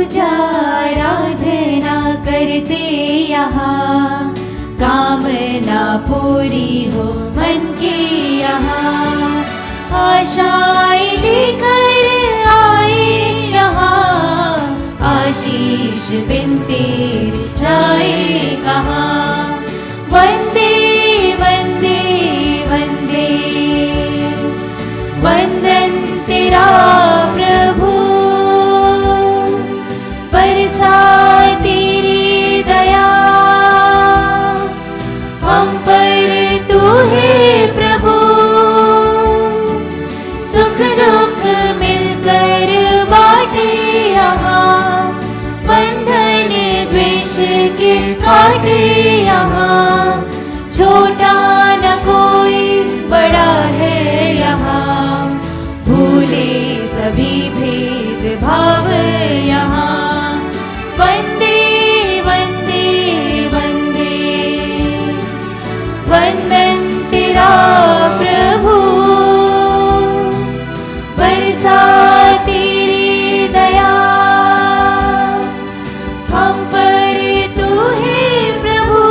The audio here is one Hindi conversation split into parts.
पूजा आराधना करते यहाँ, कामना पूरी हो मन के यहाँ। आशाएं लेकर आए यहाँ, आशीष बिन तेरे जाए कहाँ। वंदे वंदे वंदे, वंदन तेरा प्रभु, बरसा तेरी दया हम पर तू है प्रभु। सुख दुख मिलकर बांटे यहाँ, बंधन द्वेष के काटे यहाँ। छोटा न कोई बड़ा है यहाँ, भूले सभी भेद भाव यहाँ। वंदे वंदे वंदे, वंदन तेरा प्रभु, बरसा तेरी दया हम पर तू है प्रभु।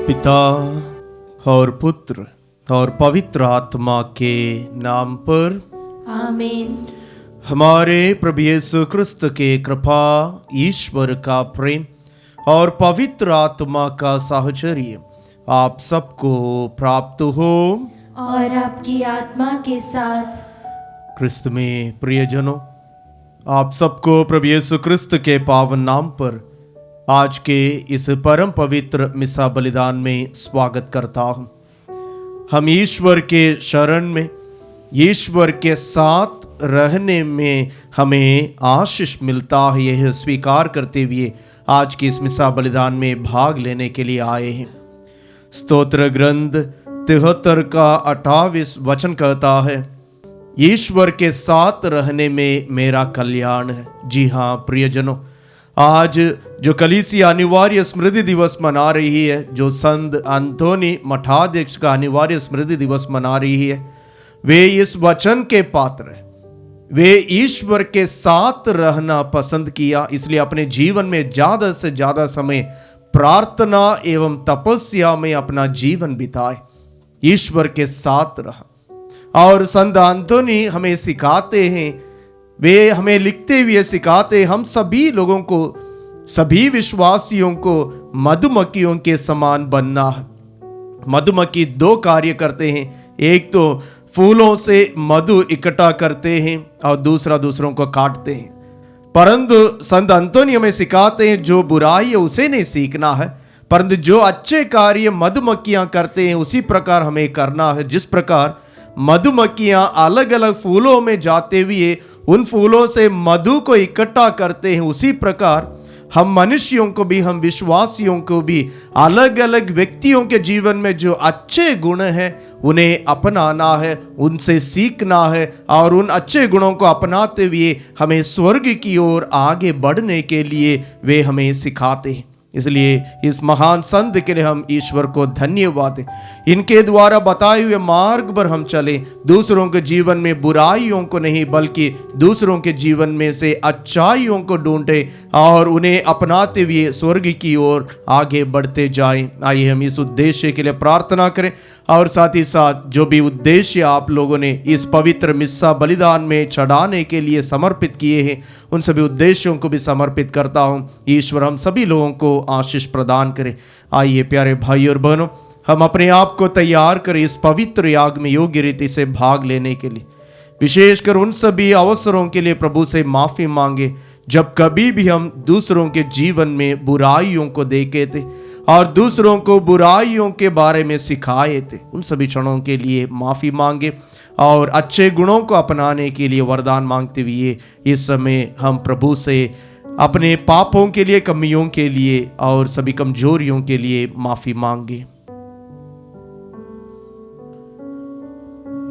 पिता और पुत्र और पवित्र आत्मा के नाम पर आमीन। हमारे प्रभु यीशु क्रिस्त के कृपा, ईश्वर का प्रेम और पवित्र आत्मा का साहचर्य आप सबको प्राप्त हो और आपकी आत्मा के साथ। क्रिस्त में प्रियजनों, आप सबको प्रभु यीशु क्रिस्त के पावन नाम पर आज के इस परम पवित्र मिसा बलिदान में स्वागत करता हूं। हम ईश्वर के शरण में, ईश्वर के साथ रहने में हमें आशीष मिलता है, यह स्वीकार करते हुए आज की इस मिसा बलिदान में भाग लेने के लिए आए हैं। स्तोत्र ग्रंथ 73 का 28 वचन कहता है, ईश्वर के साथ रहने में मेरा कल्याण है। जी हाँ प्रियजनों, आज जो कलीसिया अनिवार्य स्मृति दिवस मना रही है, जो संत अंतोनी मठाध्यक्ष का अनिवार्य स्मृति दिवस मना रही है, वे इस वचन के पात्र हैं। वे ईश्वर के साथ रहना पसंद किया, इसलिए अपने जीवन में ज्यादा से ज्यादा समय प्रार्थना एवं तपस्या में अपना जीवन बिताए, ईश्वर के साथ रहा। और संत अंतोनी हमें सिखाते हैं, वे हमें लिखते हुए सिखाते, हम सभी लोगों को, सभी विश्वासियों को मधुमक्खियों के समान बनना है। मधुमक्खी दो कार्य करते हैं, एक तो फूलों से मधु इकट्ठा करते हैं और दूसरा दूसरों को काटते हैं। परंतु संत अंतोनी हमें सिखाते हैं, जो बुराई है उसे नहीं सीखना है, परंतु जो अच्छे कार्य मधुमक्खियां करते हैं उसी प्रकार हमें करना है। जिस प्रकार मधुमक्खियां अलग अलग फूलों में जाते हुए उन फूलों से मधु को इकट्ठा करते हैं, उसी प्रकार हम मनुष्यों को भी, हम विश्वासियों को भी अलग अलग व्यक्तियों के जीवन में जो अच्छे गुण हैं उन्हें अपनाना है, उनसे सीखना है और उन अच्छे गुणों को अपनाते हुए हमें स्वर्ग की ओर आगे बढ़ने के लिए वे हमें सिखाते हैं। इसलिए इस महान संत के लिए हम ईश्वर को धन्यवाद दें। इनके द्वारा बताए हुए मार्ग पर हम चलें, दूसरों के जीवन में बुराइयों को नहीं बल्कि दूसरों के जीवन में से अच्छाइयों को ढूंढें और उन्हें अपनाते हुए स्वर्ग की ओर आगे बढ़ते जाएं। आइए हम इस उद्देश्य के लिए प्रार्थना करें और साथ ही साथ जो भी उद्देश्य आप लोगों ने इस पवित्र मिस्सा बलिदान में चढ़ाने के लिए समर्पित किए हैं, उन सभी उद्देश्यों को भी समर्पित करता हूं। ईश्वर हम सभी लोगों को आशीष प्रदान करें। आइए प्यारे भाई और बहनों, हम अपने आप को तैयार करें इस पवित्र याग में योग्य रीति से भाग लेने के लिए। विशेषकर उन सभी अवसरों के लिए प्रभु से माफी मांगे जब कभी भी हम दूसरों के जीवन में बुराइयों को देखे थे और दूसरों को बुराइयों के बारे में सिखाए थे। उन सभी क्षणों के लिए माफी मांगे और अच्छे गुणों को अपनाने के लिए वरदान मांगते हुए इस समय हम प्रभु से अपने पापों के लिए, कमियों के लिए और सभी कमजोरियों के लिए माफी मांगे।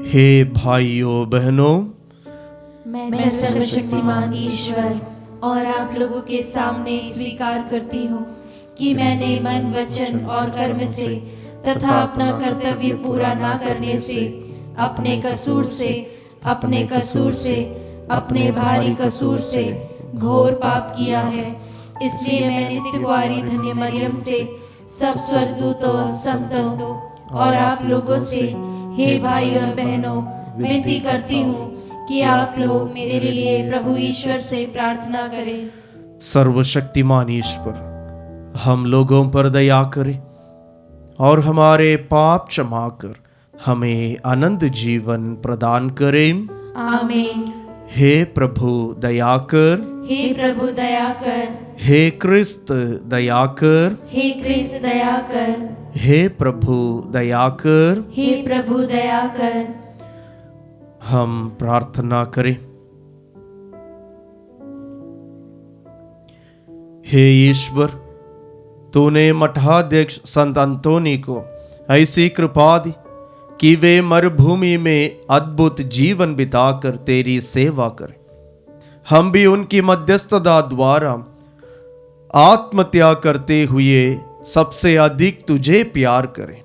हे भाइयों बहनों, मैं सर्वशक्तिमान ईश्वर और आप लोगों के सामने स्वीकार करती हूँ कि मैंने मन, वचन और कर्म से तथा अपना कर्तव्य पूरा ना करने से अपने कसूर से अपने भारी कसूर से घोर पाप किया है। इसलिए मैं नित्य कुंवारी धन्य मरियम से, सब स्वर्गदूतों, संतों और आप लोगों से, हे भाई और बहनों, विनती करती हूँ कि आप लोग मेरे लिए प्रभु ईश्वर से प्रार्थना करें। सर्वशक्तिमान ईश्वर हम लोगों पर दया करे और हमारे पाप क्षमा कर हमें अनंत जीवन प्रदान करें। आमीन। हे प्रभु दया कर, हे प्रभु दया कर, हे क्रिस्त दया कर, हे क्रिस्त दया कर, हे प्रभु दया कर। हे प्रभु दया कर। हम प्रार्थना करें। हे ईश्वर, तूने मठाध्यक्ष संत अंतोनी को ऐसी कृपा दी कि वे मरुभूमि में अद्भुत जीवन बिताकर तेरी सेवा करें। हम भी उनकी मध्यस्थता द्वारा आत्मत्याग करते हुए सबसे अधिक तुझे प्यार करें।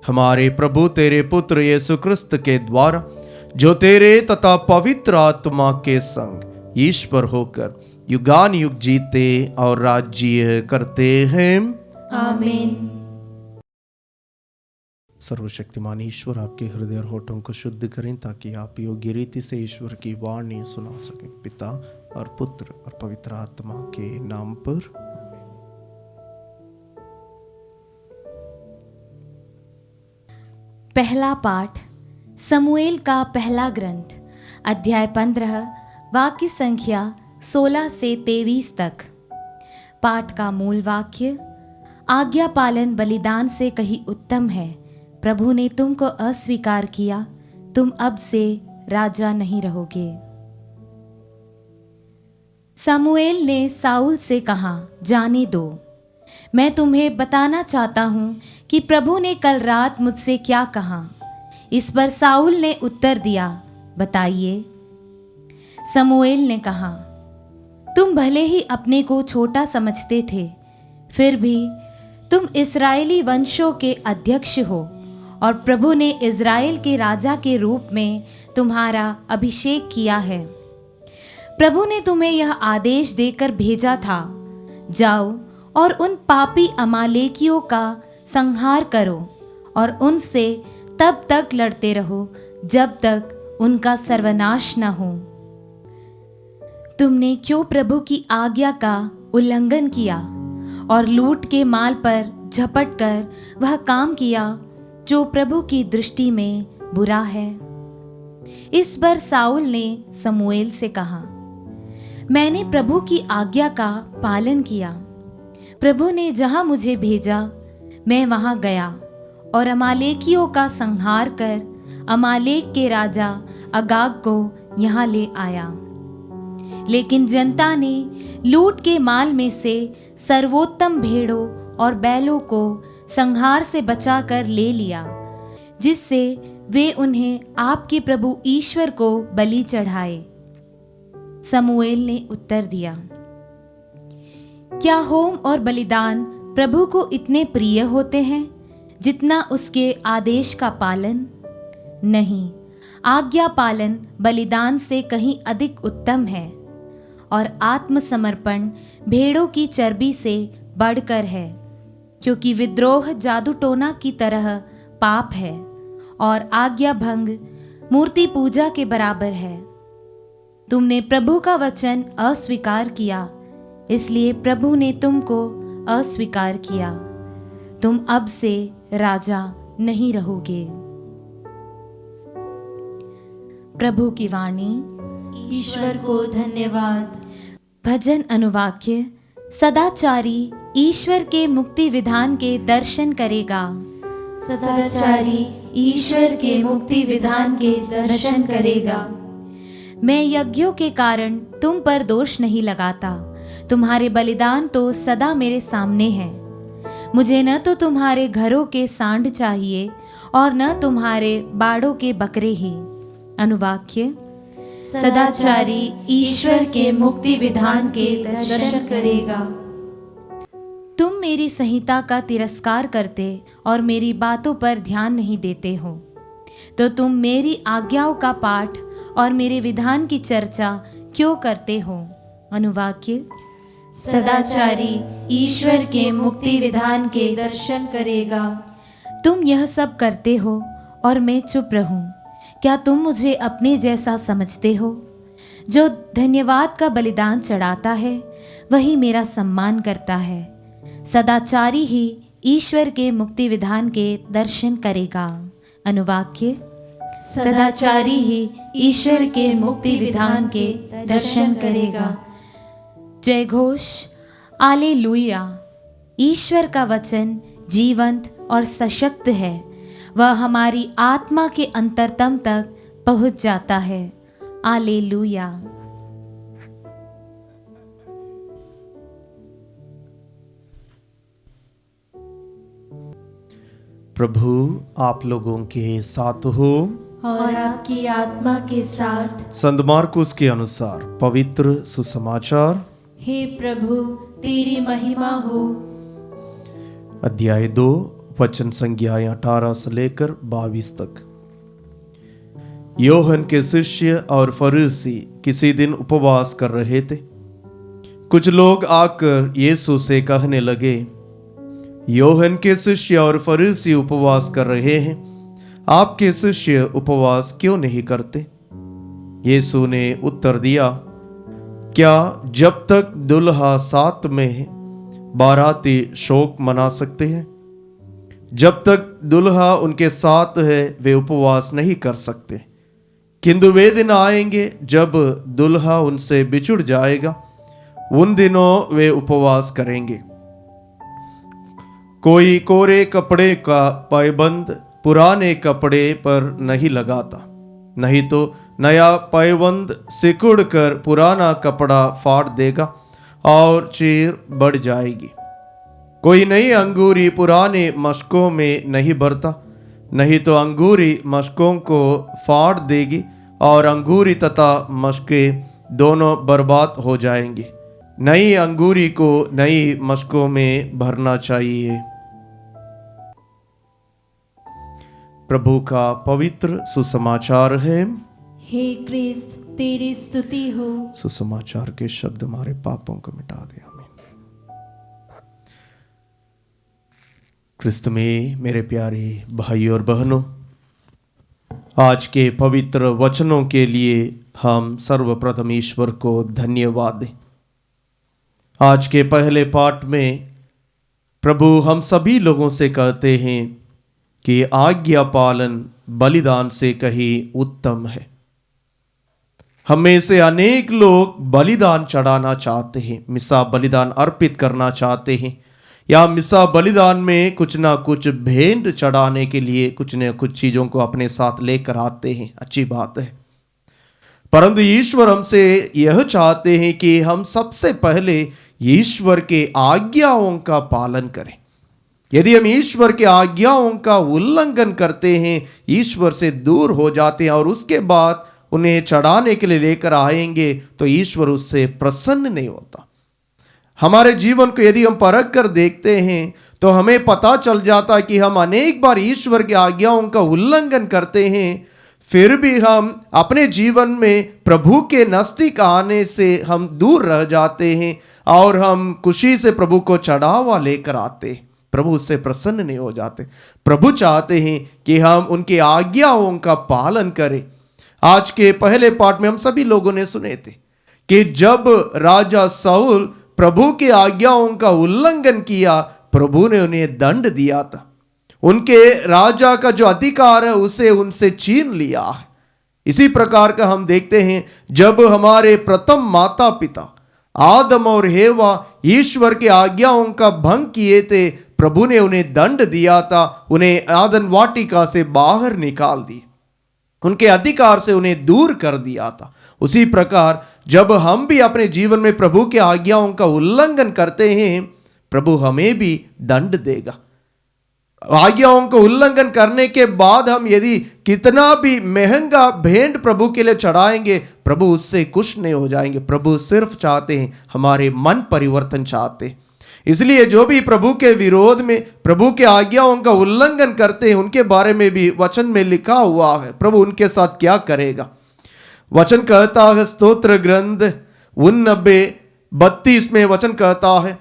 हमारे प्रभु तेरे पुत्र यीशु क्रिस्त के द्वारा, जो तेरे तथा पवित्र आत्मा के संग ईश्वर होकर युगान युग जीते और राज्य करते हैं। आमीन। सर्वशक्तिमान ईश्वर आपके हृदय और होठों को शुद्ध करें ताकि आप योग्य रीति से ईश्वर की वाणी सुना सकें। पिता और पुत्र और पवित्र आत्मा के नाम पर। पहला पाठ समूएल का पहला ग्रंथ, अध्याय 15, वाक्य संख्या 16 से 23 तक। पाठ का मूल वाक्य, आज्ञा पालन बलिदान से कहीं उत्तम है। प्रभु ने तुमको अस्वीकार किया, तुम अब से राजा नहीं रहोगे। समूएल ने साउल से कहा, जाने दो, मैं तुम्हें बताना चाहता हूं कि प्रभु ने कल रात मुझसे क्या कहा। इस पर साउल ने उत्तर दिया, बताइए। समूएल ने कहा, तुम भले ही अपने को छोटा समझते थे, फिर भी तुम इस्राएली वंशों के अध्यक्ष हो और प्रभु ने इज़राइल के राजा के रूप में तुम्हारा अभिषेक किया है। प्रभु ने तुम्हें यह आदेश देकर भेजा था, जाओ और उन पापी अमालेकियों का संहार करो और उनसे तब तक लड़ते रहो जब तक उनका सर्वनाश न हो। तुमने क्यों प्रभु की आज्ञा का उल्लंघन किया और लूट के माल पर झपट कर वह काम किया जो प्रभु की दृष्टि में बुरा है। इस पर साउल ने समूएल से कहा, मैंने प्रभु की आज्ञा का पालन किया। प्रभु ने जहां मुझे भेजा मैं वहां गया और अमालेकियों का संहार कर अमालेक के राजा अगाग को यहाँ ले आया। लेकिन जनता ने लूट के माल में से सर्वोत्तम भेड़ों और बैलों को संहार से बचाकर ले लिया, जिससे वे उन्हें आपके प्रभु ईश्वर को बलि चढ़ाए। समूएल ने उत्तर दिया, क्या होम और बलिदान प्रभु को इतने प्रिय होते हैं जितना उसके आदेश का पालन? नहीं, आज्ञा पालन बलिदान से कहीं अधिक उत्तम है और आत्मसमर्पण भेड़ों की चर्बी से बढ़कर है, क्योंकि विद्रोह जादू टोना की तरह पाप है और आज्ञा भंग मूर्ति पूजा के बराबर है। तुमने प्रभु का वचन अस्वीकार किया, इसलिए प्रभु ने तुमको अस्वीकार किया। तुम अब से राजा नहीं रहोगे। प्रभु की वाणी। ईश्वर को धन्यवाद। भजन अनुवाक्य, सदाचारी ईश्वर के मुक्ति विधान के दर्शन करेगा। सदाचारी ईश्वर के मुक्ति विधान के दर्शन करेगा। मैं यज्ञों के कारण तुम पर दोष नहीं लगाता, तुम्हारे बलिदान तो सदा मेरे सामने हैं। मुझे न तो तुम्हारे घरों के सांड चाहिए और न तुम्हारे बाड़ों के बकरे ही। अनुवाक्य, सदाचारी ईश्वर के मुक्ति विधान के दर्शन करेगा। तुम मेरी संहिता का तिरस्कार करते और मेरी बातों पर ध्यान नहीं देते हो, तो तुम मेरी आज्ञाओं का पाठ और मेरे विधान की चर्चा क्यों करते हो? अनुवाक्य: सदाचारी ईश्वर के मुक्ति विधान के दर्शन करेगा। तुम यह सब करते हो और मैं चुप रहूं? क्या तुम मुझे अपने जैसा समझते हो? जो धन्यवाद का बलिदान चढ़ाता है वही मेरा सम्मान करता है। सदाचारी ही ईश्वर के मुक्ति विधान के दर्शन करेगा। अनुवाक्य: सदाचारी ही ईश्वर के मुक्ति विधान के दर्शन करेगा। जय घोष, आलेलुया। ईश्वर का वचन जीवंत और सशक्त है। वह हमारी आत्मा के अंतरतम तक पहुंच जाता है। आलेलुया। प्रभु आप लोगों के साथ हो और आपकी आत्मा के साथ। संत मार्कुस के अनुसार पवित्र सुसमाचार। हे प्रभु तेरी महिमा हो। अध्याय 2 वचन संज्ञाएं 18 से लेकर 22 तक। योहन के शिष्य और फरीसी किसी दिन उपवास कर रहे थे। कुछ लोग आकर यीशु से कहने लगे, योहन के शिष्य और फरीसी उपवास कर रहे हैं, आपके शिष्य उपवास क्यों नहीं करते? यीशु ने उत्तर दिया, क्या जब तक दुल्हा साथ में है बाराती शोक मना सकते हैं? जब तक दुल्हा उनके साथ है वे उपवास नहीं कर सकते, किंतु वे दिन आएंगे जब दुल्हा उनसे बिछुड़ जाएगा, उन दिनों वे उपवास करेंगे। कोई कोरे कपड़े का पैबंद पुराने कपड़े पर नहीं लगाता, नहीं तो नया पैबंद सिकुड़ कर पुराना कपड़ा फाड़ देगा और चीर बढ़ जाएगी। कोई नई अंगूरी पुराने मशकों में नहीं भरता, नहीं तो अंगूरी मशकों को फाड़ देगी और अंगूरी तथा मशकें दोनों बर्बाद हो जाएंगी। नई अंगूरी को नई मशकों में भरना चाहिए। प्रभु का पवित्र सुसमाचार है। हे क्रिस्त तेरी स्तुति हो। सुसमाचार के शब्द हमारे पापों को मिटा दे। आमीन। क्रिस्त में मेरे प्यारे भाई और बहनों, आज के पवित्र वचनों के लिए हम सर्वप्रथम ईश्वर को धन्यवाद दें। आज के पहले पाठ में प्रभु हम सभी लोगों से कहते हैं कि आज्ञा पालन बलिदान से कहीं उत्तम है। हम में से अनेक लोग बलिदान चढ़ाना चाहते हैं, मिसा बलिदान अर्पित करना चाहते हैं, या मिसा बलिदान में कुछ ना कुछ भेंट चढ़ाने के लिए कुछ न कुछ चीजों को अपने साथ लेकर आते हैं। अच्छी बात है, परंतु ईश्वर हमसे यह चाहते हैं कि हम सबसे पहले ईश्वर के आज्ञाओं का पालन करें। यदि हम ईश्वर के आज्ञाओं का उल्लंघन करते हैं, ईश्वर से दूर हो जाते हैं और उसके बाद उन्हें चढ़ाने के लिए लेकर आएंगे, तो ईश्वर उससे प्रसन्न नहीं होता। हमारे जीवन को यदि हम परख कर देखते हैं तो हमें पता चल जाता कि हम अनेक बार ईश्वर की आज्ञाओं का उल्लंघन करते हैं, फिर भी हम अपने जीवन में प्रभु के नजदीक आने से हम दूर रह जाते हैं और हम खुशी से प्रभु को चढ़ावा लेकर आते हैं। प्रभु उससे प्रसन्न नहीं हो जाते। प्रभु चाहते हैं कि हम उनकी आज्ञाओं का पालन करें। आज के पहले पाठ में हम सभी लोगों ने सुने थे कि जब राजा साउल प्रभु की आज्ञाओं का उल्लंघन किया, प्रभु ने उन्हें दंड दिया था। उनके राजा का जो अधिकार है उसे उनसे छीन लिया है। इसी प्रकार का हम देखते हैं जब हमारे प्रथम माता पिता आदम और हेवा ईश्वर की आज्ञाओं का भंग किए थे, प्रभु ने उन्हें दंड दिया था, उन्हें आदन वाटिका से बाहर निकाल दी, उनके अधिकार से उन्हें दूर कर दिया था। उसी प्रकार जब हम भी अपने जीवन में प्रभु के आज्ञाओं का उल्लंघन करते हैं, प्रभु हमें भी दंड देगा। आज्ञाओं का उल्लंघन करने के बाद हम यदि कितना भी महंगा भेंट प्रभु के लिए चढ़ाएंगे, प्रभु उससे खुश नहीं हो जाएंगे। प्रभु सिर्फ चाहते हैं, हमारे मन परिवर्तन चाहते हैं। इसलिए जो भी प्रभु के विरोध में प्रभु के आज्ञाओं का उल्लंघन करते हैं, उनके बारे में भी वचन में लिखा हुआ है प्रभु उनके साथ क्या करेगा। वचन कहता है, स्तोत्र ग्रंथ 89:32 में वचन कहता है,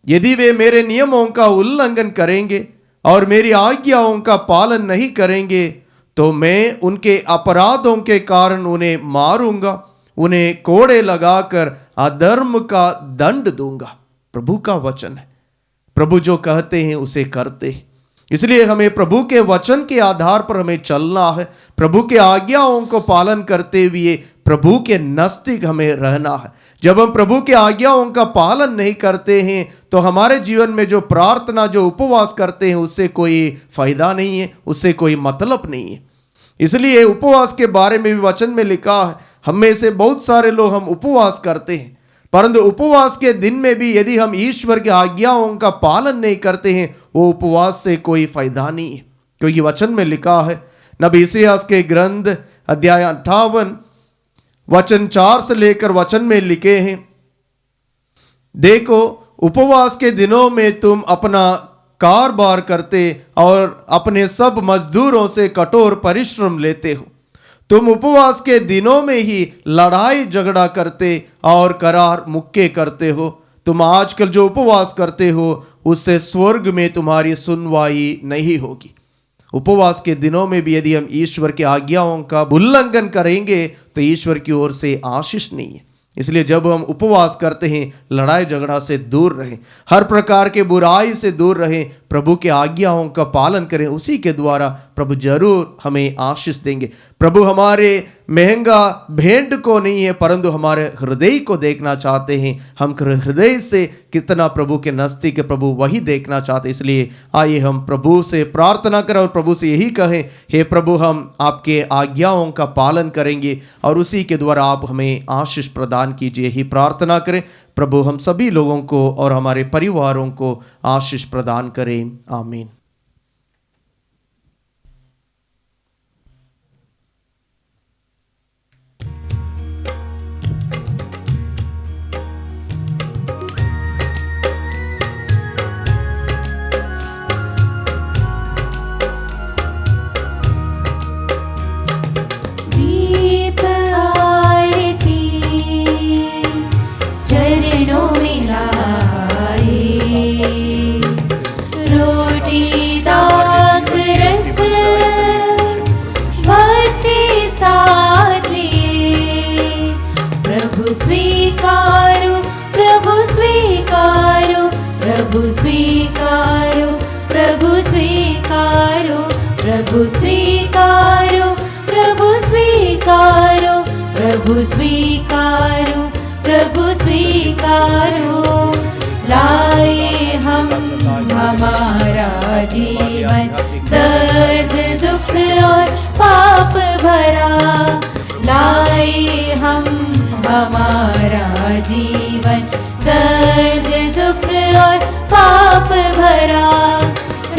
यदि वे मेरे नियमों का उल्लंघन करेंगे और मेरी आज्ञाओं का पालन नहीं करेंगे तो मैं उनके अपराधों के कारण उन्हें मारूंगा, उन्हें कोड़े लगाकर अधर्म का दंड दूंगा। प्रभु का वचन है, प्रभु जो कहते हैं उसे करते हैं। इसलिए हमें प्रभु के वचन के आधार पर हमें चलना है, प्रभु के आज्ञाओं को पालन करते हुए प्रभु के नजदीक हमें रहना है। जब हम प्रभु के आज्ञाओं का पालन नहीं करते हैं तो हमारे जीवन में जो प्रार्थना, जो उपवास करते हैं उससे कोई फायदा नहीं है, उससे कोई मतलब नहीं है। इसलिए उपवास के बारे में भी वचन में लिखा है, हम में से बहुत सारे लोग हम उपवास करते हैं, परंतु उपवास के दिन में भी यदि हम ईश्वर की आज्ञाओं का पालन नहीं करते हैं वो उपवास से कोई फायदा नहीं है। क्योंकि वचन में लिखा है, नबी इसायास के ग्रंथ अध्याय 58 वचन 4 से लेकर वचन में लिखे हैं, देखो उपवास के दिनों में तुम अपना कारोबार करते और अपने सब मजदूरों से कठोर परिश्रम लेते हो। तुम उपवास के दिनों में ही लड़ाई झगड़ा करते और करार मुक्के करते हो। तुम आजकल जो उपवास करते हो उससे स्वर्ग में तुम्हारी सुनवाई नहीं होगी। उपवास के दिनों में भी यदि हम ईश्वर की आज्ञाओं का उल्लंघन करेंगे तो ईश्वर की ओर से आशीष नहीं है। इसलिए जब हम उपवास करते हैं लड़ाई झगड़ा से दूर रहें, हर प्रकार के बुराई से दूर रहें, प्रभु के आज्ञाओं का पालन करें, उसी के द्वारा प्रभु जरूर हमें आशीष देंगे। प्रभु हमारे महंगा भेंट को नहीं है परंतु हमारे हृदय को देखना चाहते हैं। हम हृदय से कितना प्रभु के नजदीक प्रभु वही देखना चाहते हैं। इसलिए आइए हम प्रभु से प्रार्थना करें और प्रभु से यही कहें, हे प्रभु हम आपके आज्ञाओं का पालन करेंगे और उसी के द्वारा आप हमें आशीष प्रदान कीजिए। ही प्रार्थना करें। प्रभु हम सभी लोगों को और हमारे परिवारों को आशीष प्रदान करें। आमीन। स्वीकारो प्रभु स्वीकारो, प्रभु स्वीकारो, प्रभु स्वीकारो, प्रभु स्वीकारो, प्रभु स्वीकारो, प्रभु स्वीकारो, प्रभु स्वीकारो। लाए हम हमारा जीवन दर्द दुख और पाप भरा, लाए हम हमारा जीवन दर्द दुख और पाप भरा।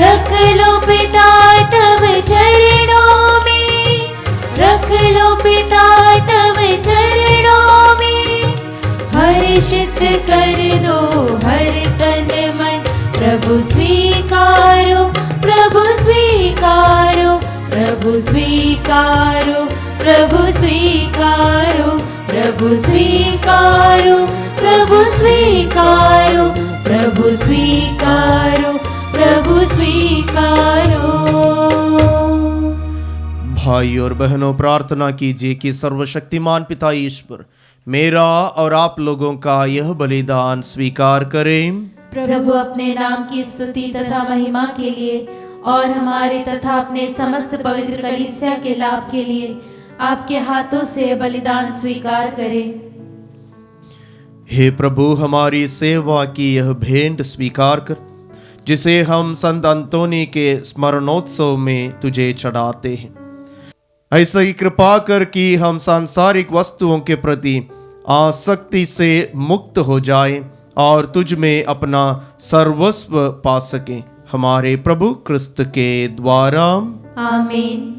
रख लो पिता तब चरणों में, रख लो पिता तब चरणों में, हर्षित कर दो हर तन मन। प्रभु स्वीकारो, प्रभु स्वीकारो, प्रभु स्वीकारो, प्रभु स्वीकारो, प्रभु स्वीकारो, प्रभु स्वीकारो, प्रभु स्वीकारो, प्रभु स्वीकारो। भाई और बहनों प्रार्थना कीजिए कि सर्वशक्तिमान पिता ईश्वर मेरा और आप लोगों का यह बलिदान स्वीकार करें। प्रभु अपने नाम की स्तुति तथा महिमा के लिए और हमारे तथा अपने समस्त पवित्र कलीसिया के लाभ के लिए आपके हाथों से बलिदान स्वीकार करें। हे प्रभु हमारी सेवा की यह भेंट स्वीकार कर जिसे हम संत अंतोनी के स्मरणोत्सव में तुझे चढ़ाते हैं। ऐसा ही कृपा कर कि हम सांसारिक वस्तुओं के प्रति आसक्ति से मुक्त हो जाएं और तुझ में अपना सर्वस्व पा सकें, हमारे प्रभु क्रिस्त के द्वारा। आमीन।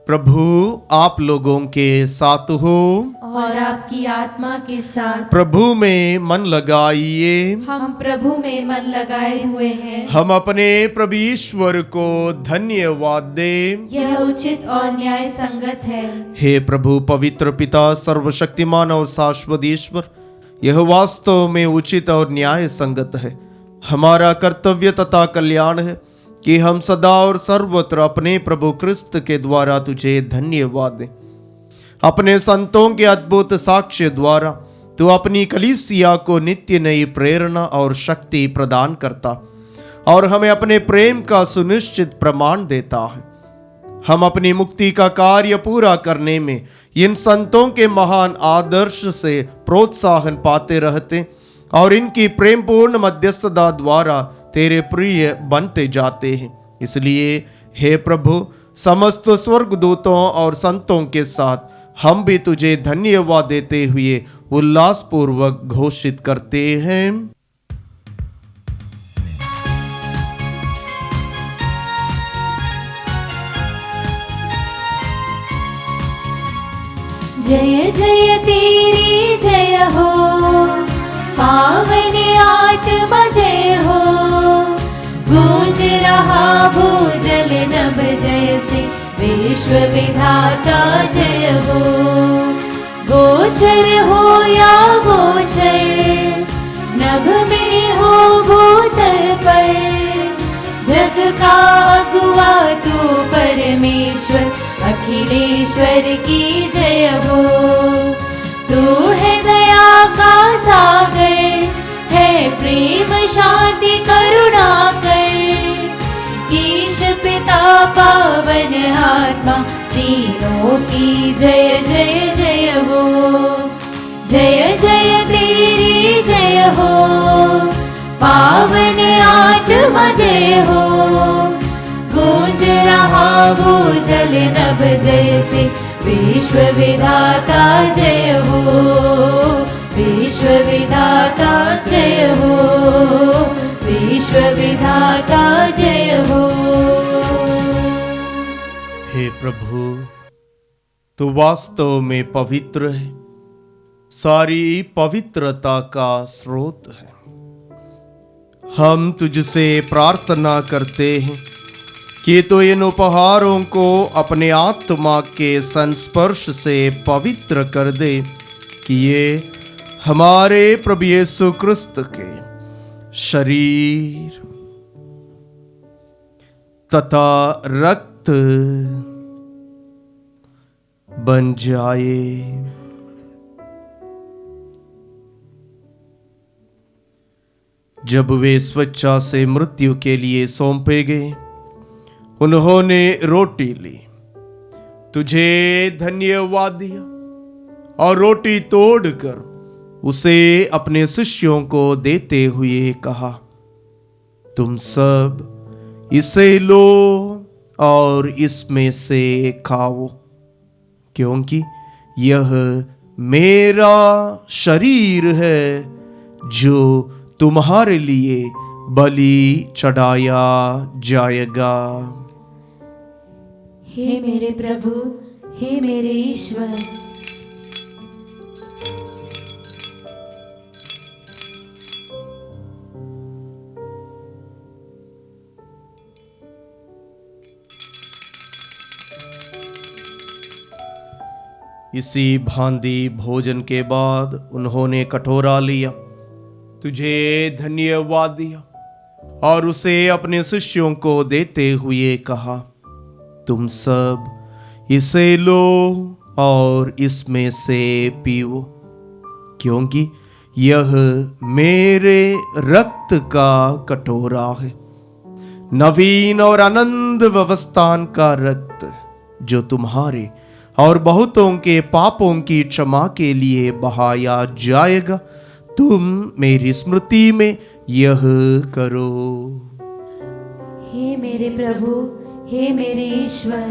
प्रभु आप लोगों के साथ हो और आपकी आत्मा के साथ। प्रभु में मन लगाइए। हम प्रभु में मन लगाए हुए हैं। हम अपने प्रभु ईश्वर को धन्यवाद दें। यह उचित और न्याय संगत है। हे प्रभु पवित्र पिता सर्वशक्तिमान और शाश्वत ईश्वर, यह वास्तव में उचित और न्याय संगत है। हमारा कर्तव्य तथा कल्याण है कि हम सदा और सर्वत्र अपने प्रभु क्रिस्त के द्वारा तुझे धन्यवाद दें। अपने संतों के अद्भुत साक्ष्य द्वारा तू अपनी कलीसिया को नित्य नई प्रेरणा और शक्ति प्रदान करता और हमें अपने प्रेम का सुनिश्चित प्रमाण देता है। हम अपनी मुक्ति का कार्य पूरा करने में इन संतों के महान आदर्श से प्रोत्साहन पाते रहते और इनकी प्रेमपूर्ण मध्यस्थता द्वारा तेरे प्रिय बनते जाते हैं। इसलिए हे प्रभु, समस्त स्वर्गदूतों और संतों के साथ हम भी तुझे धन्यवाद देते हुए उल्लासपूर्वक घोषित करते हैं। जय जय तेरी जय हो, पावन आत्मा जय हो। गूंज रहा भूजल नभ जय से, विश्व विधाता जय हो। गोचर हो या गोचर, नभ में हो भूतल पर, जग का अगुआ तू परमेश्वर, अखिलेश्वर की जय हो। तू है दया का सागर, है प्रेम शांति करुणा कर। ईश पिता पावन आत्मा, तीनों की जय जय जय हो। जय जय तेरी जय हो, पावन आत्मा जय हो। गूंज रहा भूजल नभ जय से, विश्व विधाता जय हो। विश्व विधाता जय हो, विश्व विधाता जय हो। हे प्रभु, तू वास्तव में पवित्र है, सारी पवित्रता का स्रोत है। हम तुझसे प्रार्थना करते हैं कि तो इन उपहारों को अपने आत्मा के संस्पर्श से पवित्र कर दे, कि ये हमारे प्रभु यीशु क्रिस्त के शरीर तथा रक्त बन जाए। जब वे स्वेच्छा से मृत्यु के लिए सौंपे गए, उन्होंने रोटी ली, तुझे धन्यवाद दिया और रोटी तोड़कर उसे अपने शिष्यों को देते हुए कहा, तुम सब इसे लो और इसमें से खाओ, क्योंकि यह मेरा शरीर है जो तुम्हारे लिए बलि चढ़ाया जाएगा। हे मेरे प्रभु, हे मेरे ईश्वर। इसी भांति भोजन के बाद उन्होंने कटोरा लिया, तुझे धन्यवाद दिया और उसे अपने शिष्यों को देते हुए कहा, तुम सब इसे लो और इसमें से पीओ, क्योंकि यह मेरे रक्त का कटोरा है, नवीन और आनंद व्यवस्थान का रक्त, जो तुम्हारे और बहुतों के पापों की क्षमा के लिए बहाया जाएगा। तुम मेरी स्मृति में यह करो। हे मेरे प्रभु, हे मेरे ईश्वर।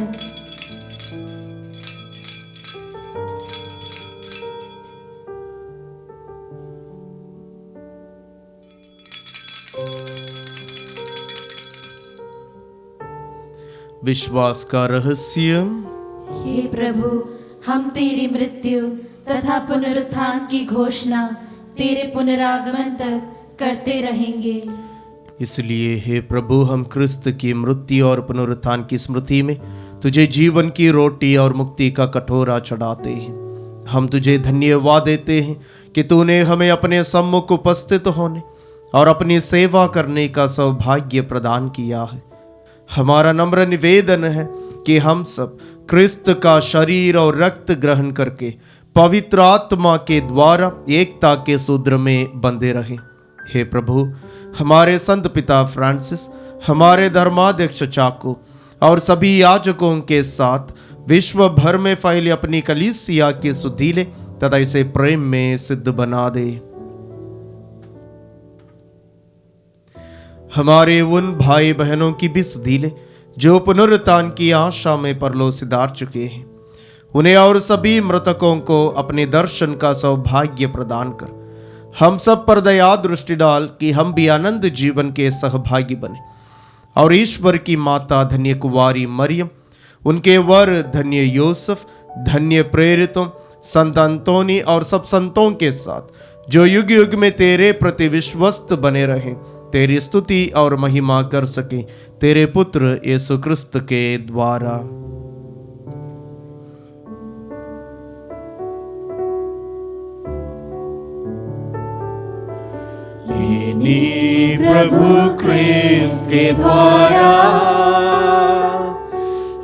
विश्वास का रहस्य। हे प्रभु, हम तेरी मृत्यु तथा पुनरुत्थान की घोषणा तेरे पुनरागमन तक करते रहेंगे। इसलिए हे प्रभु, हम क्रिस्त की मृत्यु और पुनरुत्थान की स्मृति में तुझे जीवन की रोटी और मुक्ति का कटोरा चढ़ाते हैं। हम तुझे धन्यवाद देते हैं कि तूने हमें अपने सम्मुख उपस्थित होने और अपनी सेवा करने का सौभाग्य प्रदान किया है। हमारा नम्र निवेदन है कि हम सब क्रिस्त का शरीर और रक्त ग्रहण करके पवित्र आत्मा के द्वारा एकता के सूत्र में बंधे रहें। हे प्रभु, हमारे संत पिता फ्रांसिस, हमारे धर्माध्यक्ष चाको और सभी याजकों के साथ विश्व भर में फैले अपनी कलीसिया के सुधीले तथा इसे प्रेम में सिद्ध बना दे। हमारे उन भाई बहनों की भी सुधीले जो पुनरुत्थान की आशा में परलोक सिधार चुके हैं, उन्हें और सभी मृतकों को अपने दर्शन का सौभाग्य प्रदान कर हम सब पर दया दृष्टि डाल कि हम भी आनंद जीवन के सहभागी बने और ईश्वर की माता धन्य कुंवारी मरियम, उनके वर धन्य यूसुफ, धन्य प्रेरितों, संत अंतोनी और सब संतों के साथ जो युग युग में तेरे प्रति विश्वस्त बने रहें, तेरी स्तुति और महिमा कर सके, तेरे पुत्र यीशु क्रिस्त के द्वारा। इन्हीं प्रभु क्रिस्त के द्वारा,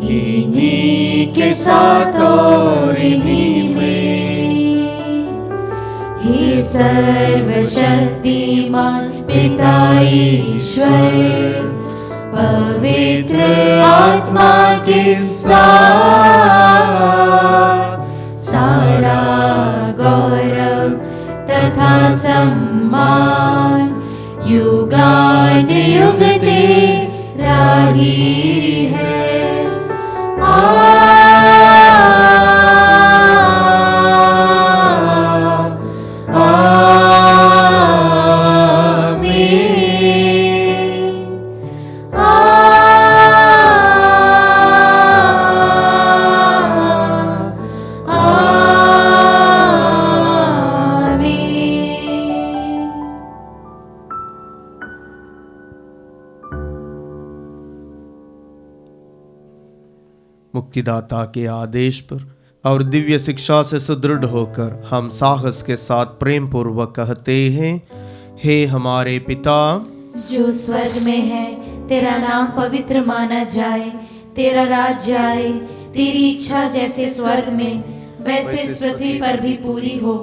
इन्हीं के साथ और इन्हीं में, हे सर्वशक्तिमान पिता ईश्वर, पवित्र आत्मा के साथ सारा गौरव तथा सम्मान युगान युग तेरा ही है। मुक्तिदाता के आदेश पर और दिव्य शिक्षा से सुदृढ़ होकर हम साहस के साथ प्रेम पूर्वक कहते हैं, हे हमारे पिता जो स्वर्ग में है, तेरा नाम पवित्र माना जाए, तेरा राज्य आए, तेरी इच्छा जैसे स्वर्ग में वैसे इस पृथ्वी पर भी पूरी हो।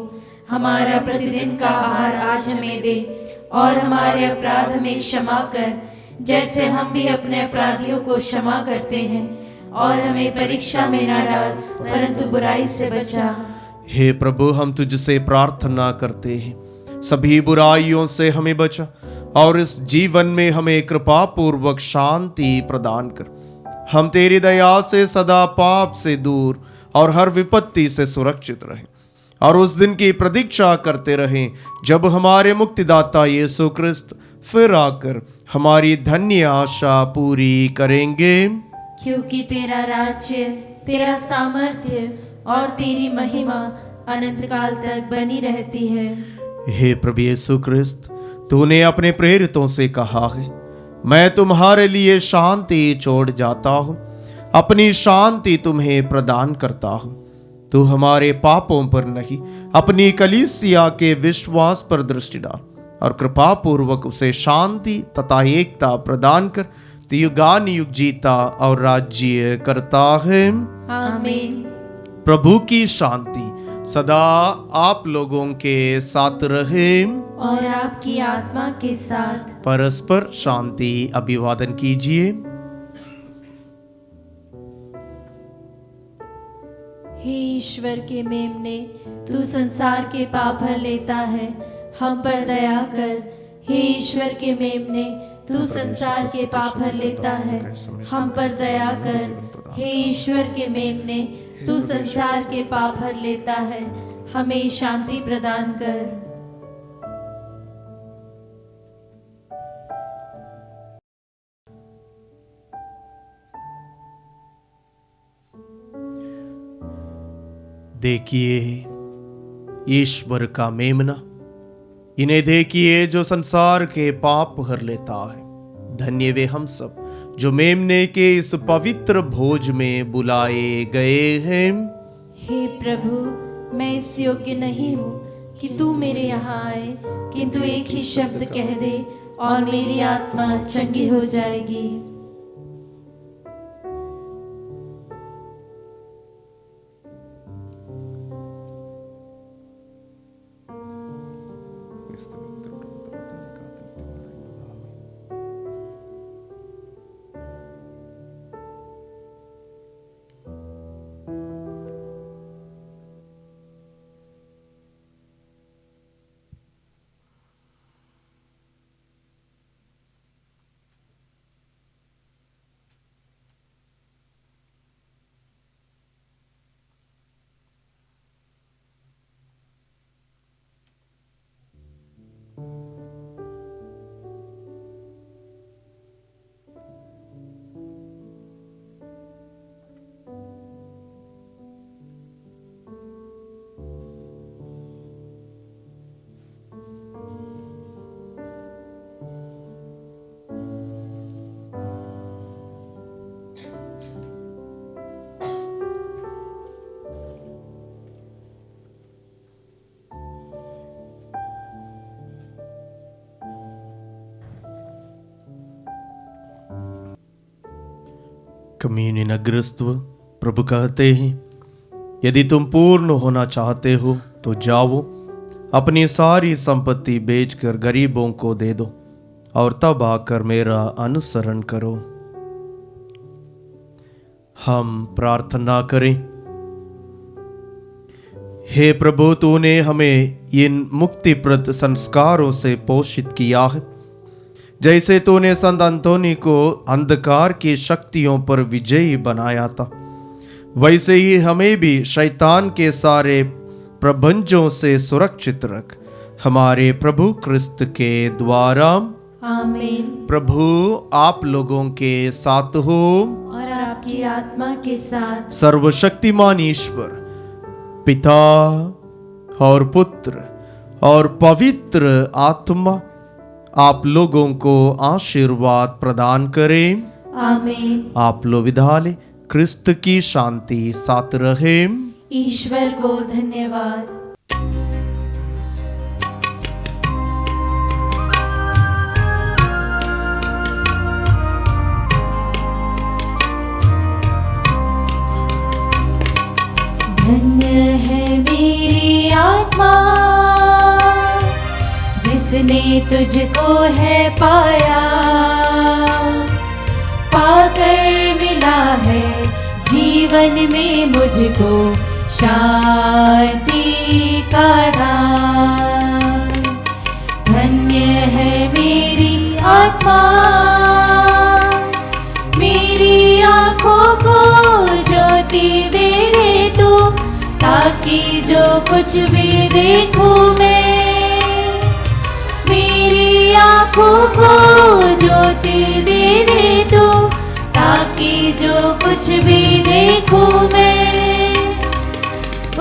हमारा प्रतिदिन का आहार आज हमें दे और हमारे अपराध हमें क्षमा कर, जैसे हम भी अपने अपराधियों को क्षमा करते हैं, और हमें परीक्षा में न डाल परंतु बुराई से बचा। हे प्रभु, हम तुझसे प्रार्थना करते हैं, सभी बुराइयों से हमें बचा और इस जीवन में हमें कृपा पूर्वक शांति प्रदान कर। हम तेरी दया से सदा पाप से दूर और हर विपत्ति से सुरक्षित रहें और उस दिन की प्रतीक्षा करते रहें जब हमारे मुक्तिदाता यीशु क्रिस्त फिर आकर हमारी धन्य आशा पूरी करेंगे। क्योंकि तेरा राज्य, तेरा सामर्थ्य और तेरी महिमा अनंत काल तक बनी रहती है। हे प्रभु यीशु क्रिस्त, तूने अपने प्रेरितों से कहा है, मैं तुम्हारे लिए शांति छोड़ जाता हूँ, अपनी शांति तुम्हें प्रदान करता हूँ। तू हमारे पापों पर नहीं, अपनी कलीसिया के विश्वास पर दृष्टि डाल और कृपा पूर्वक उसे शांति तथा एकता प्रदान कर युगान युग जीता और राज्य करता है। आमीन। प्रभु की शांति सदा आप लोगों के साथ रहे और आपकी आत्मा के साथ। परस्पर शांति अभिवादन कीजिए। हे ईश्वर के मेमने, तू संसार के पाप भर लेता है, हम पर दया कर। हे ईश्वर के मेमने, तू संसार के पाप भर लेता है, हम पर दया कर। हे ईश्वर के मेमने, तू संसार के पाप भर लेता है, हमें शांति प्रदान कर। देखिए ईश्वर का मेमना, इन्हें देखिए जो संसार के पाप हर लेता है। धन्य वे हम सब जो मेमने के इस पवित्र भोज में बुलाए गए हैं। हे प्रभु, मैं इस योग्य नहीं हूँ कि तू मेरे यहाँ आए, किंतु एक ही शब्द कह दे और मेरी आत्मा चंगी हो जाएगी। कम्युनियन अग्रस्तव प्रभु कहते हैं, यदि तुम पूर्ण होना चाहते हो तो जाओ, अपनी सारी संपत्ति बेचकर गरीबों को दे दो और तब आकर मेरा अनुसरण करो। हम प्रार्थना करें। हे प्रभु, तूने हमें इन मुक्तिप्रद संस्कारों से पोषित किया है। जैसे तूने संत अंतोनी को अंधकार की शक्तियों पर विजयी बनाया था, वैसे ही हमें भी शैतान के सारे प्रबंधों से सुरक्षित रख, हमारे प्रभु क्रिस्त के द्वारा। आमीन। प्रभु आप लोगों के साथ हो और आपकी आत्मा के साथ। सर्वशक्तिमान ईश्वर पिता और पुत्र और पवित्र आत्मा आप लोगों को आशीर्वाद प्रदान करें। आमीन। आप लोग विदा लें। क्रिस्त की शांति साथ रहे। ईश्वर को धन्यवाद। धन्य है मेरी आत्मा जिसने तुझको है पाया, पाकर मिला है जीवन में मुझको शांति का दान। धन्य है मेरी आत्मा, मेरी आँखों को ज्योति दे दे तू, ताकि जो कुछ भी देखूं मैं, मेरी आँखों को ज्योति दे दे तू, ताकि जो कुछ भी देखूं मैं,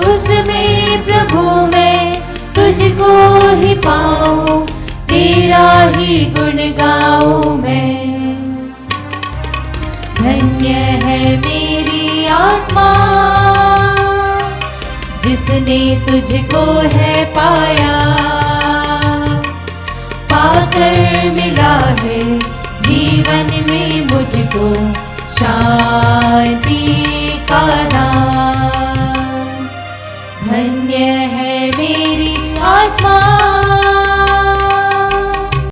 उसमें प्रभु मैं तुझको ही पाऊं, तेरा ही गुण गाऊं मैं। धन्य है मेरी आत्मा जिसने तुझको है पाया, पाकर मिला है जीवन में मुझको शांति का दान। धन्य है मेरी आत्मा